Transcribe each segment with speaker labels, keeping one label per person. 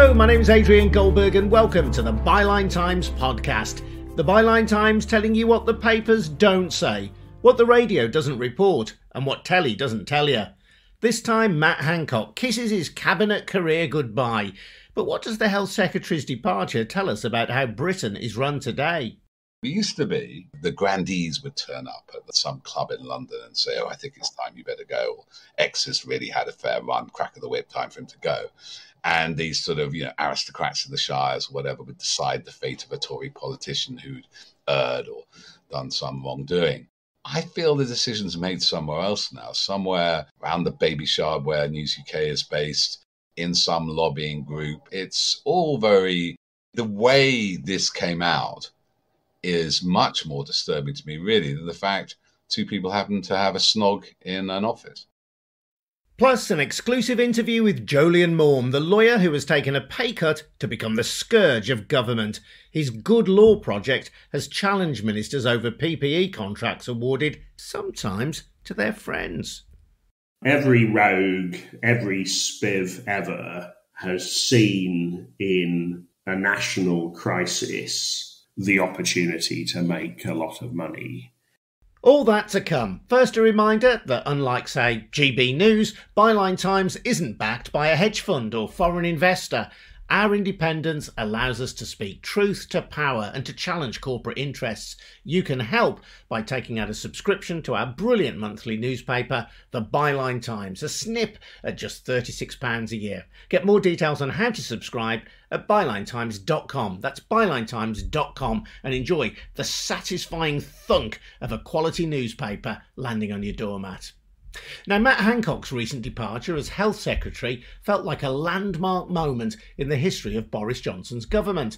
Speaker 1: Hello, my name is Adrian Goldberg and welcome to the Byline Times podcast. The Byline Times telling you what the papers don't say, what the radio doesn't report and what telly doesn't tell you. This time Matt Hancock kisses his cabinet career goodbye. But what does the Health Secretary's departure tell us about how Britain is run today?
Speaker 2: It used to be the grandees would turn up at some club in London and say, I think it's time you better go. Or X has really had a fair run, crack of the whip, time for him to go. And these sort of, aristocrats of the shires or whatever would decide the fate of a Tory politician who'd erred or done some wrongdoing. I feel the decision's made somewhere else now, somewhere around the baby shower where News UK is based, in some lobbying group. It's all the way this came out is much more disturbing to me, really, than the fact two people happen to have a snog in an office.
Speaker 1: Plus, an exclusive interview with Jolyon Maugham, the lawyer who has taken a pay cut to become the scourge of government. His Good Law project has challenged ministers over PPE contracts awarded, sometimes, to their friends.
Speaker 3: Every rogue, every spiv ever has seen in a national crisis the opportunity to make a lot of money.
Speaker 1: All that to come. First, a reminder that unlike, say, GB News, Byline Times isn't backed by a hedge fund or foreign investor. Our independence allows us to speak truth to power and to challenge corporate interests. You can help by taking out a subscription to our brilliant monthly newspaper, The Byline Times, a snip at just £36 a year. Get more details on how to subscribe at bylinetimes.com. That's bylinetimes.com, and enjoy the satisfying thunk of a quality newspaper landing on your doormat. Now, Matt Hancock's recent departure as Health Secretary felt like a landmark moment in the history of Boris Johnson's government.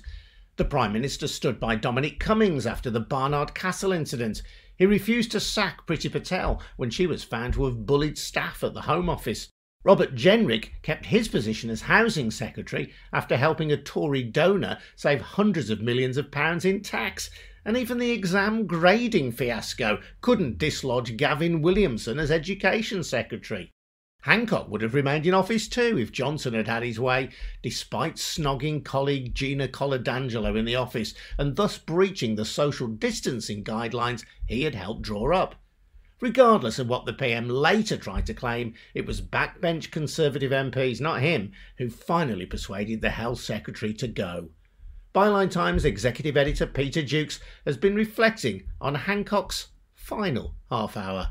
Speaker 1: The Prime Minister stood by Dominic Cummings after the Barnard Castle incident. He refused to sack Priti Patel when she was found to have bullied staff at the Home Office. Robert Jenrick kept his position as Housing Secretary after helping a Tory donor save hundreds of millions of pounds in tax. And even the exam grading fiasco couldn't dislodge Gavin Williamson as Education Secretary. Hancock would have remained in office too if Johnson had had his way, despite snogging colleague Gina Coladangelo in the office and thus breaching the social distancing guidelines he had helped draw up. Regardless of what the PM later tried to claim, it was backbench Conservative MPs, not him, who finally persuaded the Health Secretary to go. Byline Times executive editor Peter Jukes has been reflecting on Hancock's final half hour.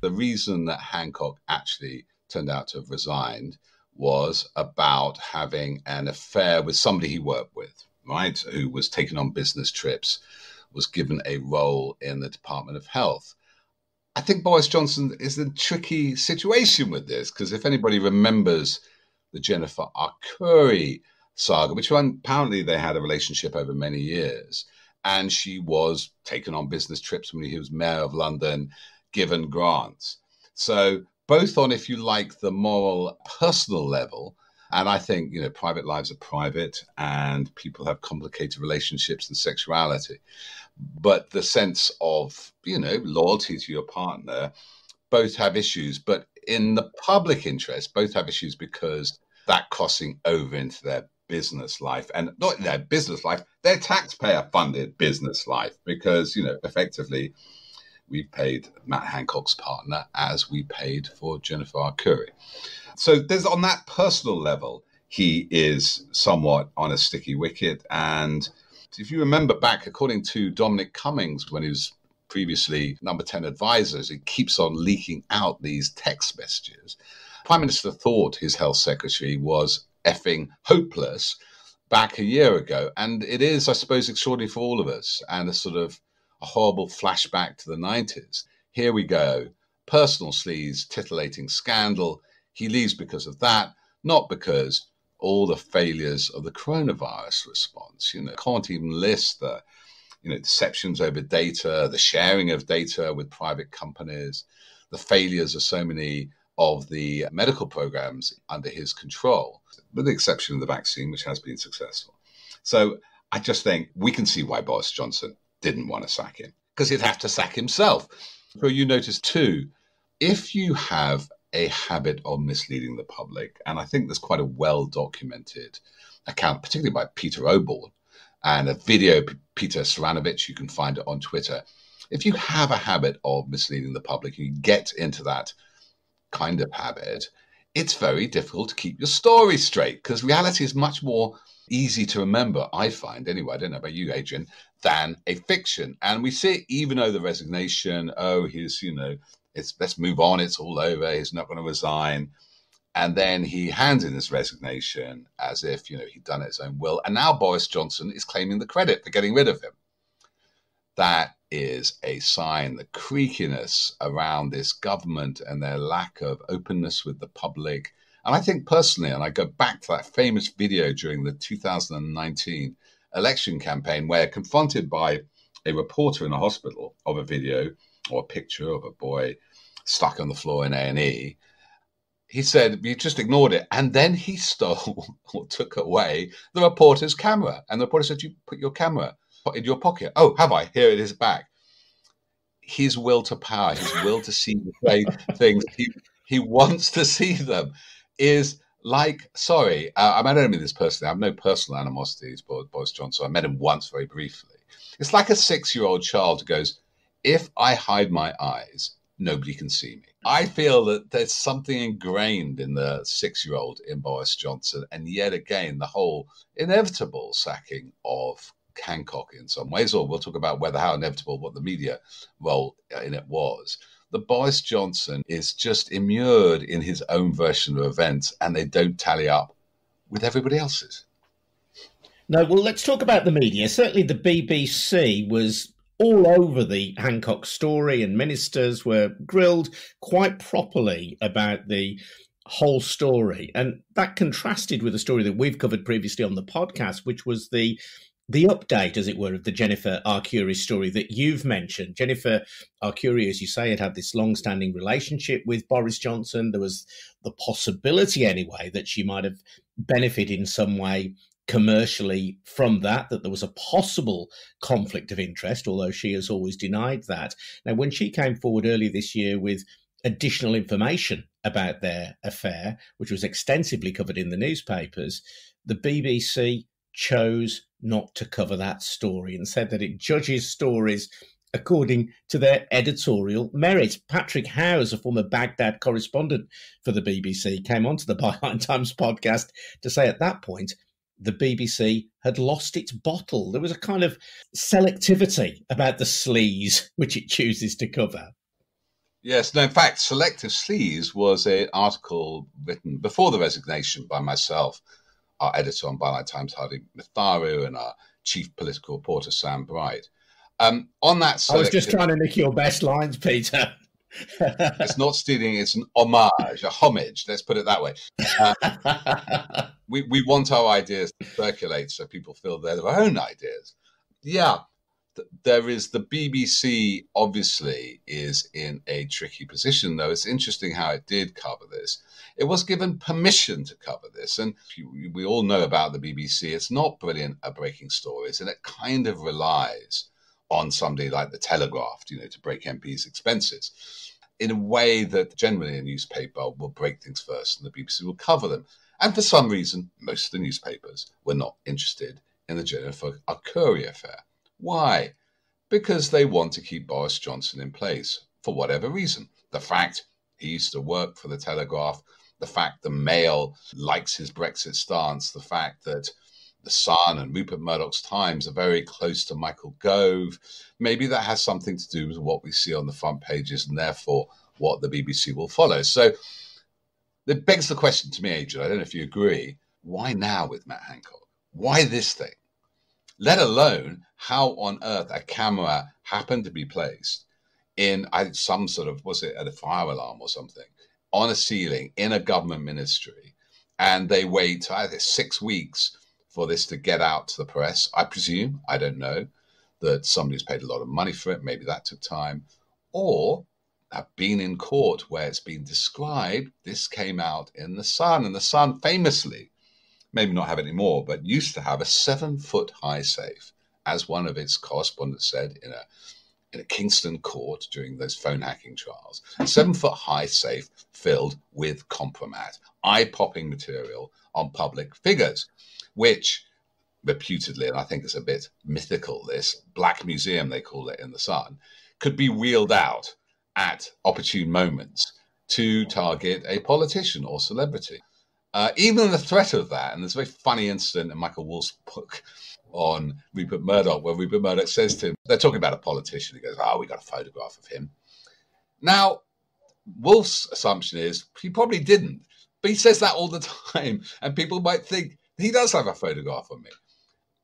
Speaker 2: The reason that Hancock actually turned out to have resigned was about having an affair with somebody he worked with, right, who was taken on business trips, was given a role in the Department of Health. I think Boris Johnson is in a tricky situation with this, because if anybody remembers the Jennifer Arcuri saga, which apparently they had a relationship over many years, and she was taken on business trips when he was mayor of London, given grants. So both on, if you like, the moral, personal level, and I think, private lives are private and people have complicated relationships and sexuality, but the sense of, loyalty to your partner, both have issues. But in the public interest, both have issues because that crossing over into their business life, and not their business life, their taxpayer-funded business life, because, effectively, we paid Matt Hancock's partner as we paid for Jennifer Arcuri. So there's, on that personal level, he is somewhat on a sticky wicket. And if you remember back, according to Dominic Cummings, when he was previously number 10 advisors, he keeps on leaking out these text messages. Prime Minister thought his health secretary was effing hopeless back a year ago. And it is, I suppose, extraordinary for all of us, and a sort of a horrible flashback to the 90s. Here we go. Personal sleaze, titillating scandal. He leaves because of that, not because all the failures of the coronavirus response. Can't even list the, deceptions over data, the sharing of data with private companies, the failures of so many of the medical programs under his control, with the exception of the vaccine, which has been successful. So I just think we can see why Boris Johnson didn't want to sack him, because he'd have to sack himself. So you notice too, if you have a habit of misleading the public. And I think there's quite a well-documented account, particularly by Peter Oborne, and a video, Peter Saranovich, you can find it on Twitter. If you have a habit of misleading the public, you get into that kind of habit, it's very difficult to keep your story straight, because reality is much more easy to remember, I find, anyway, I don't know about you, Adrian, than a fiction. And we see it even though the resignation, let's move on, it's all over, he's not going to resign. And then he hands in his resignation as if, he'd done it his own will. And now Boris Johnson is claiming the credit for getting rid of him. That is a sign, the creakiness around this government and their lack of openness with the public. And I think personally, and I go back to that famous video during the 2019 election campaign, where confronted by a reporter in a hospital of a video or a picture of a boy stuck on the floor in A&E, he said, you just ignored it. And then he stole or took away the reporter's camera. And the reporter said, you put your camera in your pocket. Oh, have I? Here it is back. His will to power, his will to see the things, he wants to see them, is like, I don't mean this personally. I have no personal animosity to Boris Johnson. I met him once very briefly. It's like a 6-year-old child who goes, if I hide my eyes, nobody can see me. I feel that there's something ingrained in the 6-year-old in Boris Johnson. And yet again, the whole inevitable sacking of Hancock in some ways, or we'll talk about how inevitable, what the media role in it was. The Boris Johnson is just immured in his own version of events, and they don't tally up with everybody else's.
Speaker 1: No, well, let's talk about the media. Certainly the BBC was all over the Hancock story, and ministers were grilled quite properly about the whole story. And that contrasted with a story that we've covered previously on the podcast, which was the update, as it were, of the Jennifer Arcuri story that you've mentioned. Jennifer Arcuri, as you say, had this long-standing relationship with Boris Johnson. There was the possibility, anyway, that she might have benefited in some way commercially from that there was a possible conflict of interest, although she has always denied that. Now, when she came forward earlier this year with additional information about their affair, which was extensively covered in the newspapers, the BBC chose not to cover that story and said that it judges stories according to their editorial merit. Patrick Howes, a former Baghdad correspondent for the BBC, came onto the Byline Times podcast to say at that point the BBC had lost its bottle. There was a kind of selectivity about the sleaze which it chooses to cover.
Speaker 2: Yes, no, in fact, Selective Sleaze was an article written before the resignation by myself, our editor on Byline Times, Hardy Mitharu, and our chief political reporter, Sam Bright. On that,
Speaker 1: I was just trying to nick your best lines, Peter.
Speaker 2: It's not stealing, it's an homage, a homage, let's put it that way. We want our ideas to circulate so people feel they're their own ideas. Yeah, there is the BBC, obviously, is in a tricky position, though. It's interesting how it did cover this. It was given permission to cover this. And we all know about the BBC. It's not brilliant at breaking stories, and it kind of relies on somebody like the Telegraph, to break MPs' expenses in a way that generally a newspaper will break things first and the BBC will cover them. And for some reason, most of the newspapers were not interested in the Jennifer Arcuri affair. Why? Because they want to keep Boris Johnson in place for whatever reason. The fact he used to work for the Telegraph, the fact the Mail likes his Brexit stance, the fact that the Sun and Rupert Murdoch's Times are very close to Michael Gove. Maybe that has something to do with what we see on the front pages and therefore what the BBC will follow. So it begs the question to me, Adrian, I don't know if you agree, why now with Matt Hancock? Why this thing? Let alone how on earth a camera happened to be placed in some sort of, was it at a fire alarm or something, on a ceiling in a government ministry, and they wait either 6 weeks for this to get out to the press. I presume, I don't know, that somebody's paid a lot of money for it. Maybe that took time. Or have been in court where it's been described. This came out in The Sun. And The Sun famously, maybe not have it anymore, but used to have a 7-foot high safe, as one of its correspondents said in a in a Kingston court during those phone hacking trials, a 7-foot-high safe filled with compromat, eye-popping material on public figures, which reputedly, and I think it's a bit mythical, this Black Museum, they call it in the Sun, could be wheeled out at opportune moments to target a politician or celebrity. Even the threat of that, and there's a very funny incident in Michael Wolff's book on Rupert Murdoch, where Rupert Murdoch says to him, they're talking about a politician, he goes, we got a photograph of him. Now, Wolff's assumption is he probably didn't, but he says that all the time, and people might think he does have a photograph of me.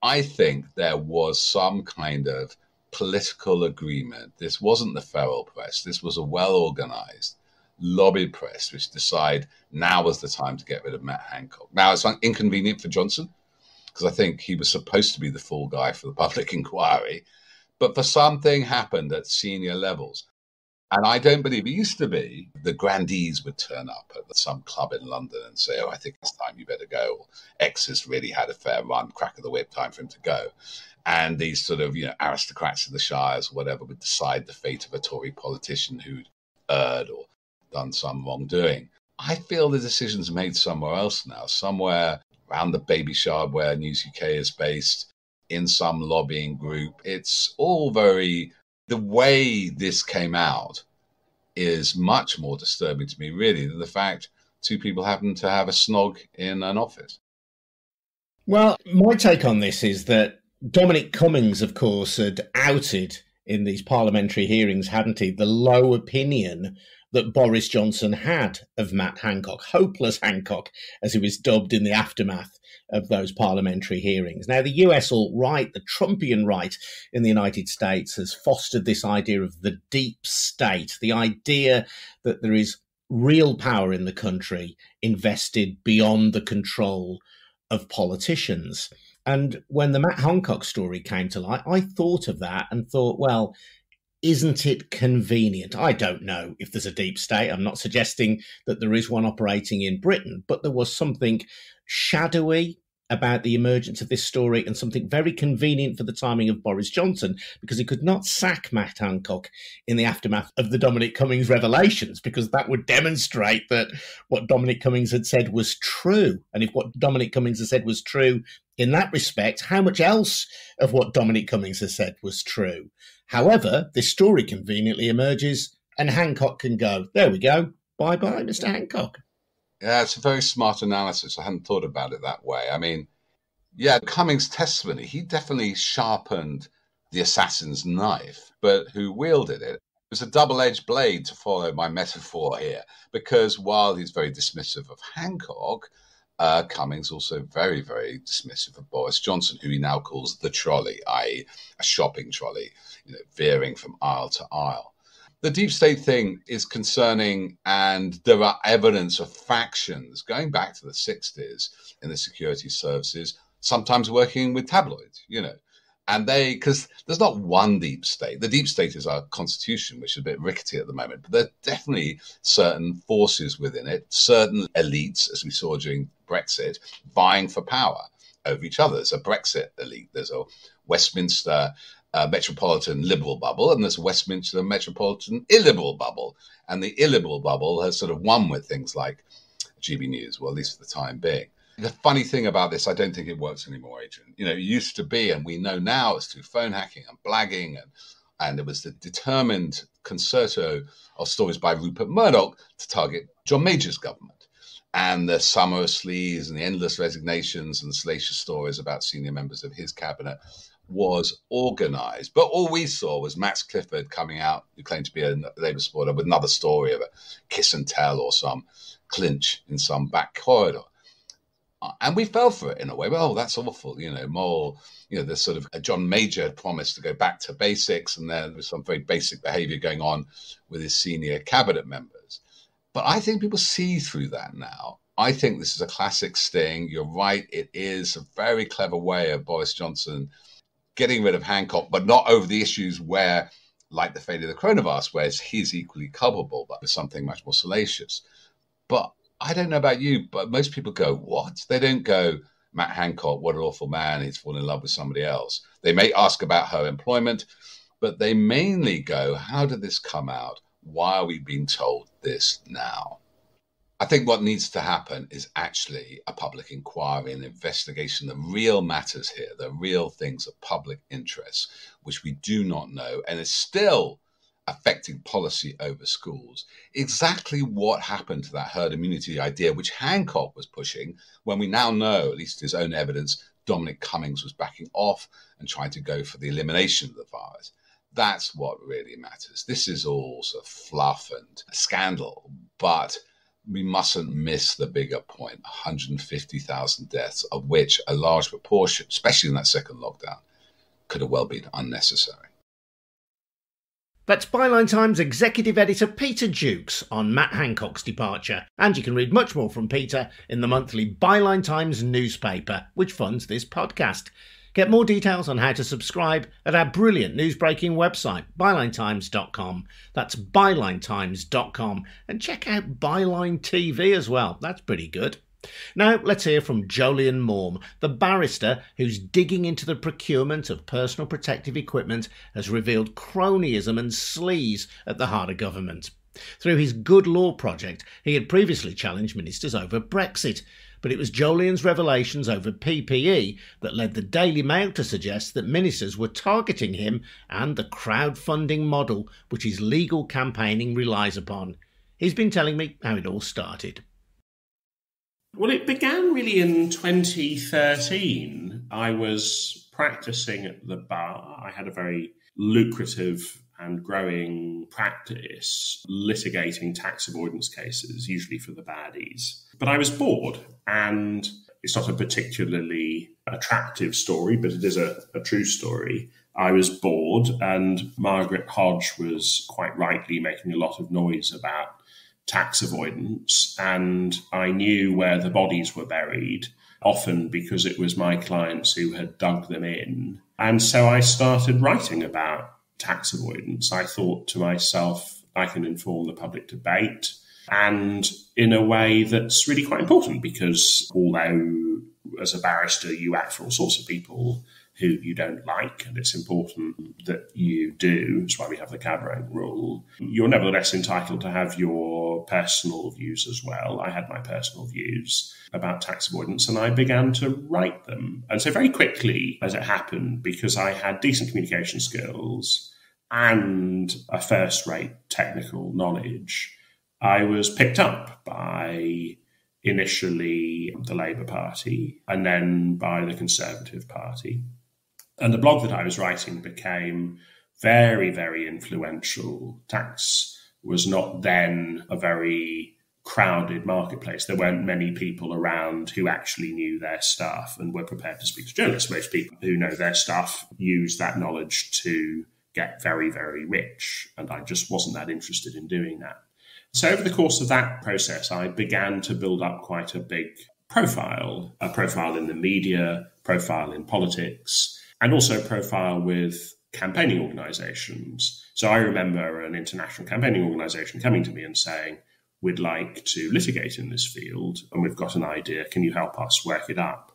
Speaker 2: I think there was some kind of political agreement. This wasn't the feral press. This was a well-organized lobby press which decided now was the time to get rid of Matt Hancock. Now, it's inconvenient for Johnson because I think he was supposed to be the fall guy for the public inquiry, but for something happened at senior levels. And I don't believe it used to be the grandees would turn up at some club in London and say, I think it's time you better go. Or X has really had a fair run, crack of the whip, time for him to go. And these sort of, aristocrats in the shires or whatever would decide the fate of a Tory politician who'd erred or done some wrongdoing. I feel the decision's made somewhere else now, somewhere around the baby shower where News UK is based, in some lobbying group. It's all very... The way this came out is much more disturbing to me, really, than the fact two people happen to have a snog in an office.
Speaker 1: Well, my take on this is that Dominic Cummings, of course, had outed in these parliamentary hearings, hadn't he, the low opinion that Boris Johnson had of Matt Hancock, Hopeless Hancock, as he was dubbed in the aftermath of those parliamentary hearings. Now, the US alt-right, the Trumpian right in the United States, has fostered this idea of the deep state, the idea that there is real power in the country invested beyond the control of politicians. And when the Matt Hancock story came to light, I thought of that and thought, well, isn't it convenient? I don't know if there's a deep state. I'm not suggesting that there is one operating in Britain, but there was something shadowy about the emergence of this story and something very convenient for the timing of Boris Johnson, because he could not sack Matt Hancock in the aftermath of the Dominic Cummings revelations, because that would demonstrate that what Dominic Cummings had said was true. And if what Dominic Cummings had said was true in that respect, how much else of what Dominic Cummings has said was true? However, this story conveniently emerges and Hancock can go, there we go, bye-bye, Mr. Hancock.
Speaker 2: Yeah, it's a very smart analysis. I hadn't thought about it that way. I mean, yeah, Cummings' testimony, he definitely sharpened the assassin's knife, but who wielded it? It was a double-edged blade, to follow my metaphor here, because while he's very dismissive of Hancock, Cummings also very, very dismissive of Boris Johnson, who he now calls the trolley, i.e. a shopping trolley, veering from aisle to aisle. The deep state thing is concerning, and there are evidence of factions going back to the 60s in the security services, sometimes working with tabloids, and because there's not one deep state. The deep state is our constitution, which is a bit rickety at the moment, but there are definitely certain forces within it, certain elites, as we saw during Brexit, vying for power over each other. There's a Brexit elite, there's a Westminster metropolitan liberal bubble, and there's a Westminster metropolitan illiberal bubble. And the illiberal bubble has sort of won with things like GB News, well, at least for the time being. The funny thing about this, I don't think it works anymore, Adrian. It used to be, and we know now it's through phone hacking and blagging, and it was the determined concerto of stories by Rupert Murdoch to target John Major's government. And the summer of sleaze and the endless resignations and the salacious stories about senior members of his cabinet was organised. But all we saw was Max Clifford coming out, who claimed to be a Labour supporter, with another story of a kiss and tell or some clinch in some back corridor. And we fell for it in a way. Well, that's awful, more, there's sort of a John Major had promised to go back to basics, and there was some very basic behaviour going on with his senior cabinet members. But I think people see through that now. I think this is a classic sting. You're right. It is a very clever way of Boris Johnson getting rid of Hancock, but not over the issues where, like the fate of the coronavirus, where he's equally culpable, but with something much more salacious. But I don't know about you, but most people go, what? They don't go, Matt Hancock, what an awful man, he's fallen in love with somebody else. They may ask about her employment, but they mainly go, how did this come out? Why are we being told this now? I think what needs to happen is actually a public inquiry and investigation, the real matters here, the real things of public interest, which we do not know, and is still affecting policy over schools. Exactly what happened to that herd immunity idea, which Hancock was pushing, when we now know, at least his own evidence, Dominic Cummings was backing off and trying to go for the elimination of the virus. That's what really matters. This is all sort of fluff and scandal, but we mustn't miss the bigger point, 150,000 deaths, of which a large proportion, especially in that second lockdown, could have well been unnecessary.
Speaker 1: That's Byline Times executive editor Peter Jukes on Matt Hancock's departure. And you can read much more from Peter in the monthly Byline Times newspaper, which funds this podcast. Get more details on how to subscribe at our brilliant news-breaking website, bylinetimes.com. That's bylinetimes.com. And check out Byline TV as well. That's pretty good. Now, let's hear from Jolyon Maugham, the barrister whose digging into the procurement of personal protective equipment has revealed cronyism and sleaze at the heart of government. Through his Good Law project, he had previously challenged ministers over Brexit, but it was Jolyon's revelations over PPE that led the Daily Mail to suggest that ministers were targeting him and the crowdfunding model which his legal campaigning relies upon. He's been telling me how it all started.
Speaker 3: Well, it began really in 2013. I was practicing at the bar. I had a very lucrative and growing practice litigating tax avoidance cases, usually for the baddies. But I was bored, and it's not a particularly attractive story, but it is a true story. I was bored, and Margaret Hodge was quite rightly making a lot of noise about tax avoidance, and I knew where the bodies were buried, often because it was my clients who had dug them in. And so I started writing about tax avoidance. I thought to myself, I can inform the public debate, and in a way that's really quite important, because although as a barrister you act for all sorts of people who you don't like, and it's important that you do, that's why we have the cab rank rule, you're nevertheless entitled to have your personal views as well. I had my personal views about tax avoidance, and I began to write them. And so very quickly, as it happened, because I had decent communication skills and a first-rate technical knowledge, I was picked up by initially the Labour Party and then by the Conservative Party. And the blog that I was writing became very, very influential. Tax was not then a very crowded marketplace. There weren't many people around who actually knew their stuff and were prepared to speak to journalists. Most people who know their stuff use that knowledge to get very, very rich. And I just wasn't that interested in doing that. So over the course of that process, I began to build up quite a big profile, a profile in the media, profile in politics, and also profile with campaigning organisations. So I remember an international campaigning organisation coming to me and saying, we'd like to litigate in this field, and we've got an idea. Can you help us work it up?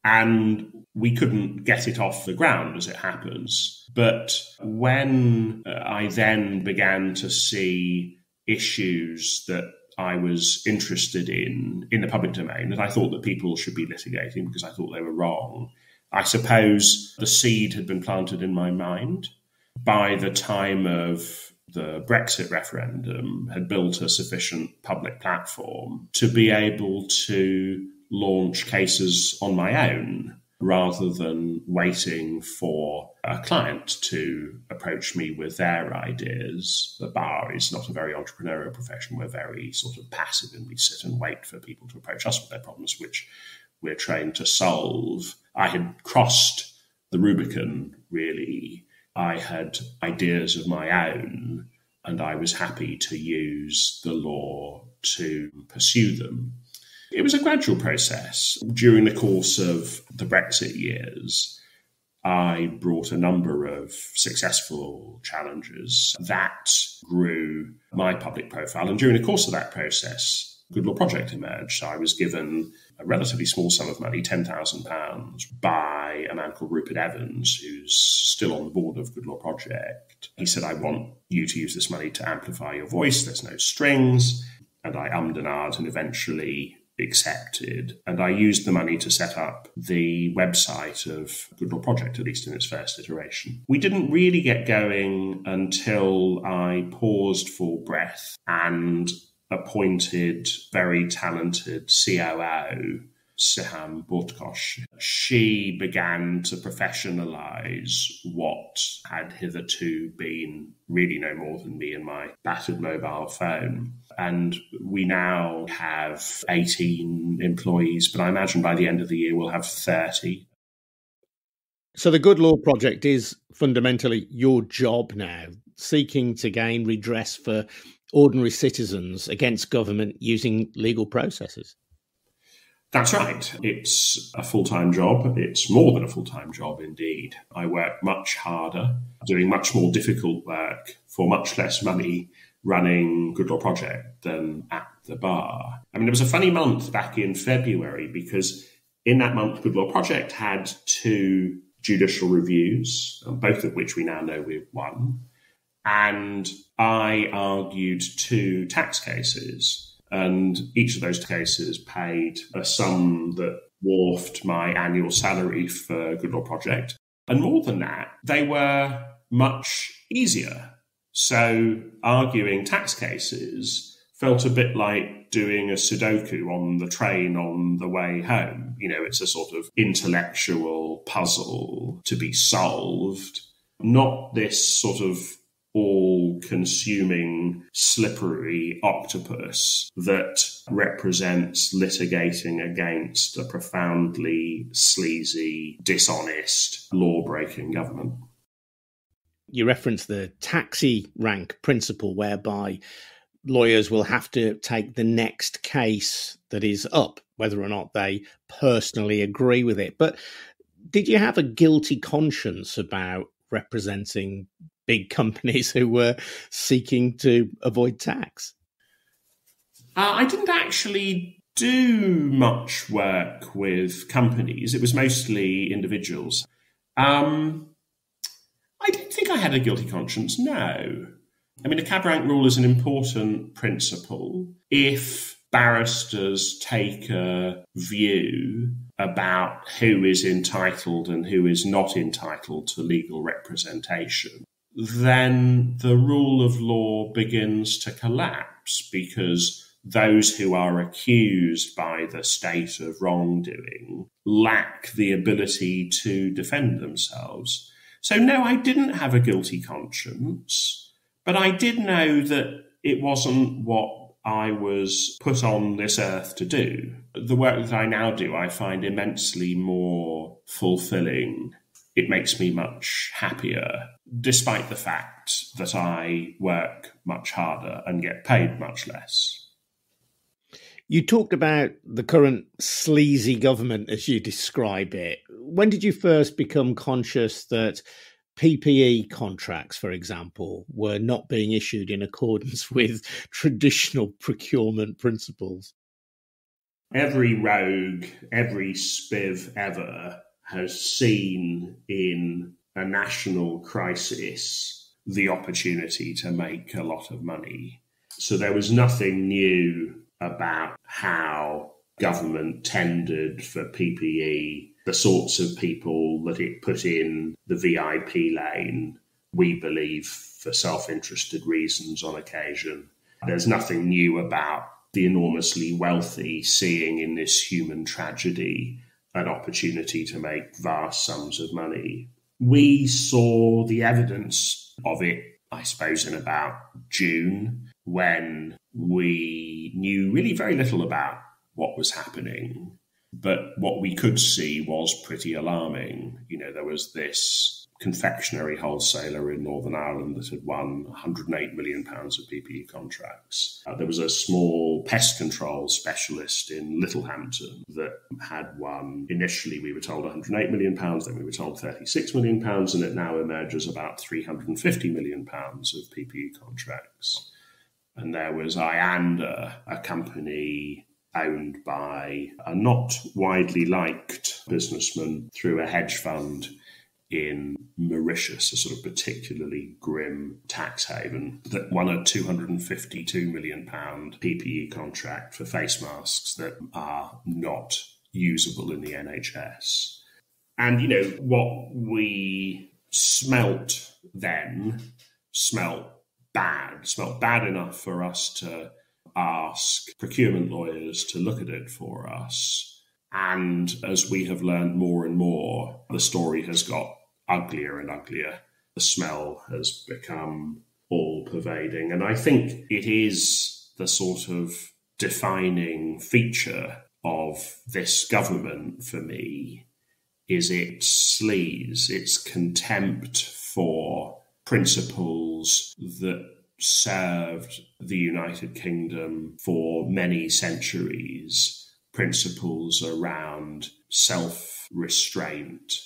Speaker 3: And we couldn't get it off the ground, as it happens. But when I then began to see issues that I was interested in the public domain, that I thought that people should be litigating because I thought they were wrong, I suppose the seed had been planted in my mind. By the time of the Brexit referendum, had built a sufficient public platform to be able to launch cases on my own rather than waiting for a client to approach me with their ideas. The bar is not a very entrepreneurial profession. We're very sort of passive, and we sit and wait for people to approach us with their problems, which we're trained to solve. I had crossed the Rubicon, really. I had ideas of my own, and I was happy to use the law to pursue them. It was a gradual process. During the course of the Brexit years, I brought a number of successful challenges that grew my public profile. And during the course of that process, Good Law Project emerged. So I was given a relatively small sum of money, £10,000, by a man called Rupert Evans, who's still on the board of Good Law Project. He said, I want you to use this money to amplify your voice. There's no strings. And I ummed and ahed and eventually accepted. And I used the money to set up the website of Good Law Project, at least in its first iteration. We didn't really get going until I paused for breath and appointed very talented COO, Siham Bortkosh. She began to professionalise what had hitherto been really no more than me and my battered mobile phone. And we now have 18 employees, but I imagine by the end of the year we'll have 30.
Speaker 1: So the Good Law Project is fundamentally your job now, seeking to gain redress for ordinary citizens against government using legal processes.
Speaker 3: That's right. It's a full-time job. It's more than a full-time job, indeed. I work much harder, doing much more difficult work for much less money running Good Law Project than at the bar. I mean, it was a funny month back in February because in that month, Good Law Project had 2 judicial reviews, both of which we now know we've won. And I argued 2 tax cases. And each of those cases paid a sum that dwarfed my annual salary for Good Law Project. And more than that, they were much easier. So arguing tax cases felt a bit like doing a Sudoku on the train on the way home. You know, it's a sort of intellectual puzzle to be solved, not this sort of all-consuming, slippery octopus that represents litigating against a profoundly sleazy, dishonest, law-breaking government.
Speaker 1: You reference the taxi rank principle, whereby lawyers will have to take the next case that is up, whether or not they personally agree with it. But did you have a guilty conscience about representing big companies who were seeking to avoid tax?
Speaker 3: I didn't actually do much work with companies. It was mostly individuals. I don't think I had a guilty conscience, no. I mean, the cab rank rule is an important principle. If barristers take a view about who is entitled and who is not entitled to legal representation, then the rule of law begins to collapse because those who are accused by the state of wrongdoing lack the ability to defend themselves. So no, I didn't have a guilty conscience, but I did know that it wasn't what I was put on this earth to do. The work that I now do, I find immensely more fulfilling. It makes me much happier, despite the fact that I work much harder and get paid much less.
Speaker 1: You talked about the current sleazy government, as you describe it. When did you first become conscious that PPE contracts, for example, were not being issued in accordance with traditional procurement principles?
Speaker 3: Every rogue, every spiv ever has seen in a national crisis the opportunity to make a lot of money. So there was nothing new about how government tendered for PPE, the sorts of people that it put in the VIP lane, we believe for self-interested reasons on occasion. There's nothing new about the enormously wealthy seeing in this human tragedy an opportunity to make vast sums of money. We saw the evidence of it, I suppose, in about June, when we knew really very little about what was happening. But what we could see was pretty alarming. You know, there was this confectionery wholesaler in Northern Ireland that had won £108 million of PPE contracts. There was a small pest control specialist in Littlehampton that had won, initially we were told £108 million, then we were told £36 million, and it now emerges about £350 million of PPE contracts. And there was Ianda, a company owned by a not widely liked businessman through a hedge fund in Mauritius, a sort of particularly grim tax haven, that won a £252 million PPE contract for face masks that are not usable in the NHS. And, what we smelt then smelt bad enough for us to ask procurement lawyers to look at it for us. And as we have learned more and more, the story has got uglier and uglier. The smell has become all-pervading. And I think it is the sort of defining feature of this government for me is its sleaze, its contempt for principles that served the United Kingdom for many centuries, principles around self-restraint,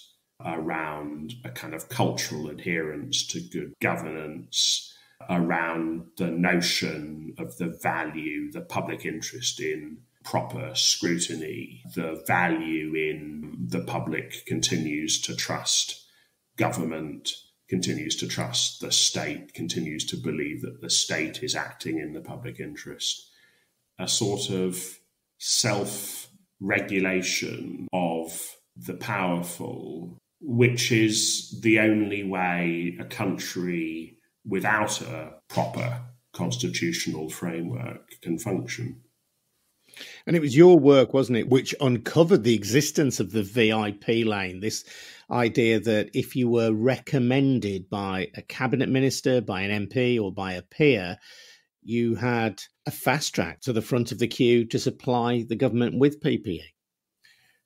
Speaker 3: around a kind of cultural adherence to good governance, around the notion of the value, the public interest in proper scrutiny, the value in the public continues to trust government, continues to trust the state, continues to believe that the state is acting in the public interest. A sort of self-regulation of the powerful, which is the only way a country without a proper constitutional framework can function.
Speaker 1: And it was your work, wasn't it, which uncovered the existence of the VIP lane, this idea that if you were recommended by a cabinet minister, by an MP or by a peer, you had a fast track to the front of the queue to supply the government with PPE.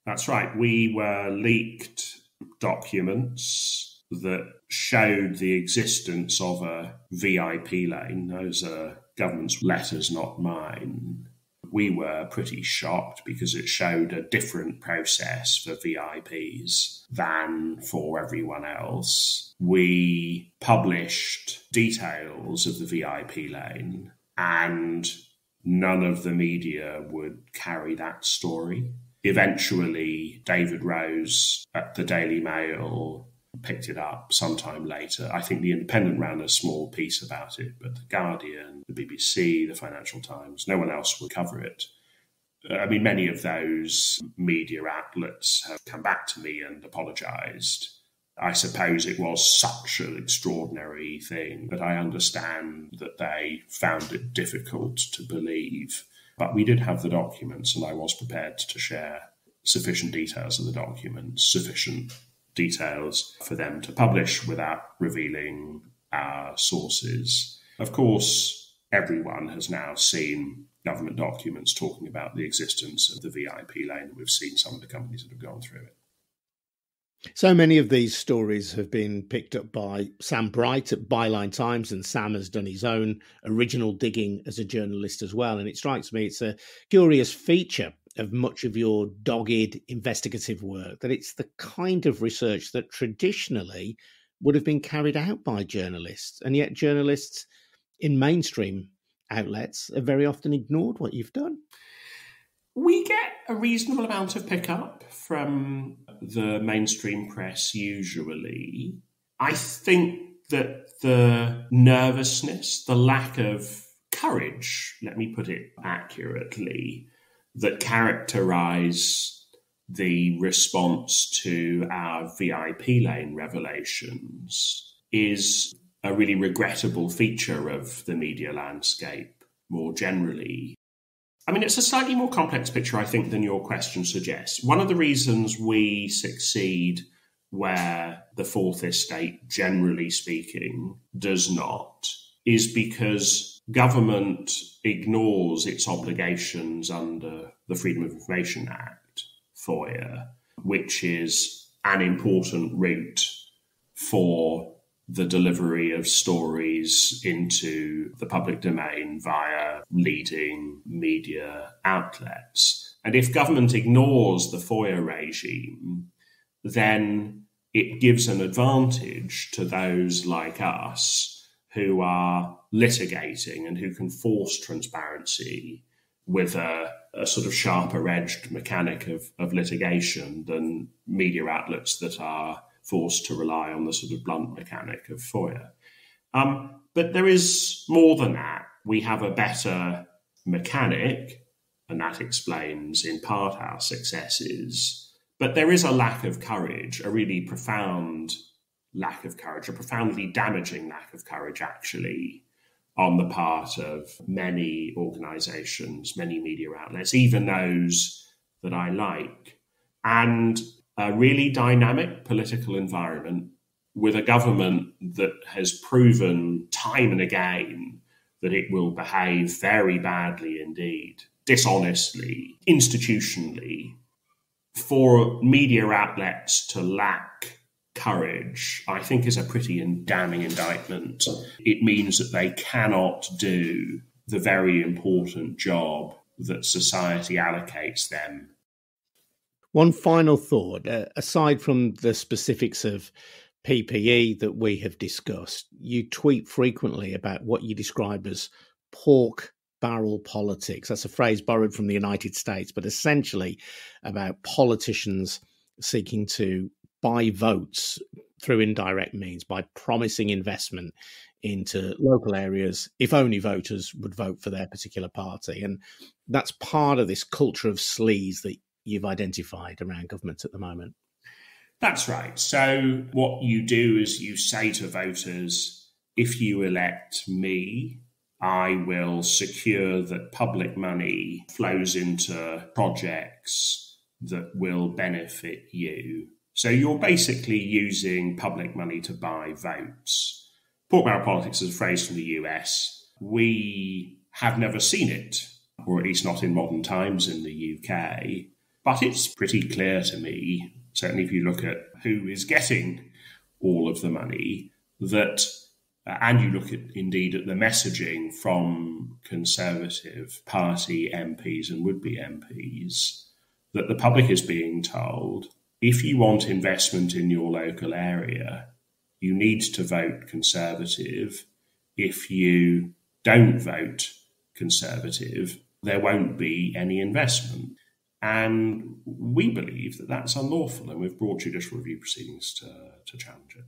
Speaker 3: That's right. We were leaked documents that showed the existence of a VIP lane. Those are government's letters, not mine. We were pretty shocked because it showed a different process for VIPs than for everyone else. We published details of the VIP lane and none of the media would carry that story. Eventually, David Rose at the Daily Mail picked it up sometime later. I think The Independent ran a small piece about it, but The Guardian, the BBC, the Financial Times, no one else would cover it. I mean, many of those media outlets have come back to me and apologised. I suppose it was such an extraordinary thing that I understand that they found it difficult to believe. But we did have the documents, and I was prepared to share sufficient details of the documents, sufficient details for them to publish without revealing our sources. Of course, everyone has now seen government documents talking about the existence of the VIP lane. We've seen some of the companies that have gone through it.
Speaker 1: So many of these stories have been picked up by Sam Bright at Byline Times, and Sam has done his own original digging as a journalist as well. And it strikes me it's a curious feature of much of your dogged investigative work that it's the kind of research that traditionally would have been carried out by journalists, and yet journalists in mainstream outlets have very often ignored what you've done.
Speaker 3: We get a reasonable amount of pickup from the mainstream press usually. I think that the nervousness, the lack of courage, let me put it accurately, that characterise the response to our VIP lane revelations is a really regrettable feature of the media landscape more generally. I mean, it's a slightly more complex picture, I think, than your question suggests. One of the reasons we succeed where the Fourth Estate, generally speaking, does not is because government ignores its obligations under the Freedom of Information Act, FOIA, which is an important route for the delivery of stories into the public domain via leading media outlets. And if government ignores the FOIA regime, then it gives an advantage to those like us who are litigating and who can force transparency with a sort of sharper-edged mechanic of litigation than media outlets that are forced to rely on the sort of blunt mechanic of FOIA. But there is more than that. We have a better mechanic, and that explains in part our successes. But there is a lack of courage, a really profound lack of courage, a profoundly damaging lack of courage, actually, on the part of many organisations, many media outlets, even those that I like, and a really dynamic political environment with a government that has proven time and again that it will behave very badly indeed, dishonestly, institutionally. For media outlets to lack courage, I think, is a pretty damning indictment. It means that they cannot do the very important job that society allocates them.
Speaker 1: One final thought, aside from the specifics of PPE that we have discussed, you tweet frequently about what you describe as pork barrel politics. That's a phrase borrowed from the United States, but essentially about politicians seeking to buy votes through indirect means by promising investment into local areas if only voters would vote for their particular party. And that's part of this culture of sleaze that you've identified around government at the moment.
Speaker 3: That's right. So what you do is you say to voters, if you elect me, I will secure that public money flows into projects that will benefit you. So you're basically using public money to buy votes. Pork barrel politics is a phrase from the US. We have never seen it, or at least not in modern times in the UK. But it's pretty clear to me, certainly if you look at who is getting all of the money, that, and you look at indeed at the messaging from Conservative Party MPs and would-be MPs, that the public is being told, if you want investment in your local area, you need to vote Conservative. If you don't vote Conservative, there won't be any investment. And we believe that that's unlawful, and we've brought judicial review proceedings to challenge it.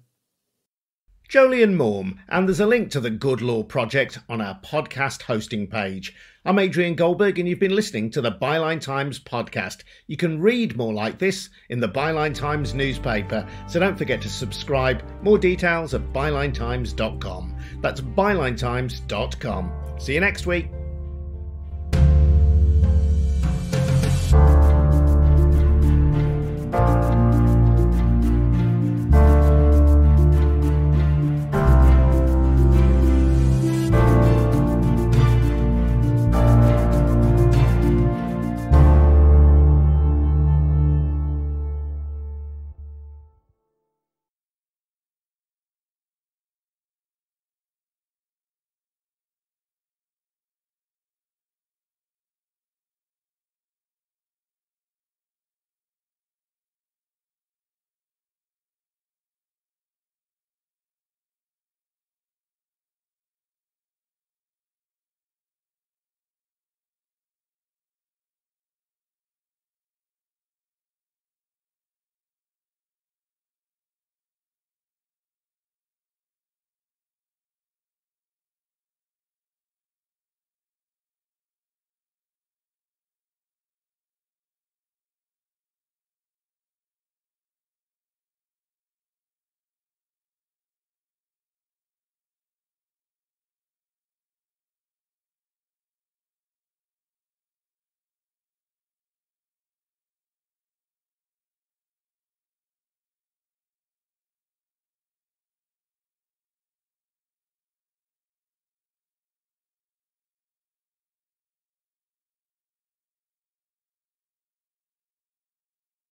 Speaker 1: Jolyon Maugham, and there's a link to the Good Law Project on our podcast hosting page. I'm Adrian Goldberg, and you've been listening to the Byline Times podcast. You can read more like this in the Byline Times newspaper, so don't forget to subscribe. More details at bylinetimes.com. That's bylinetimes.com. See you next week.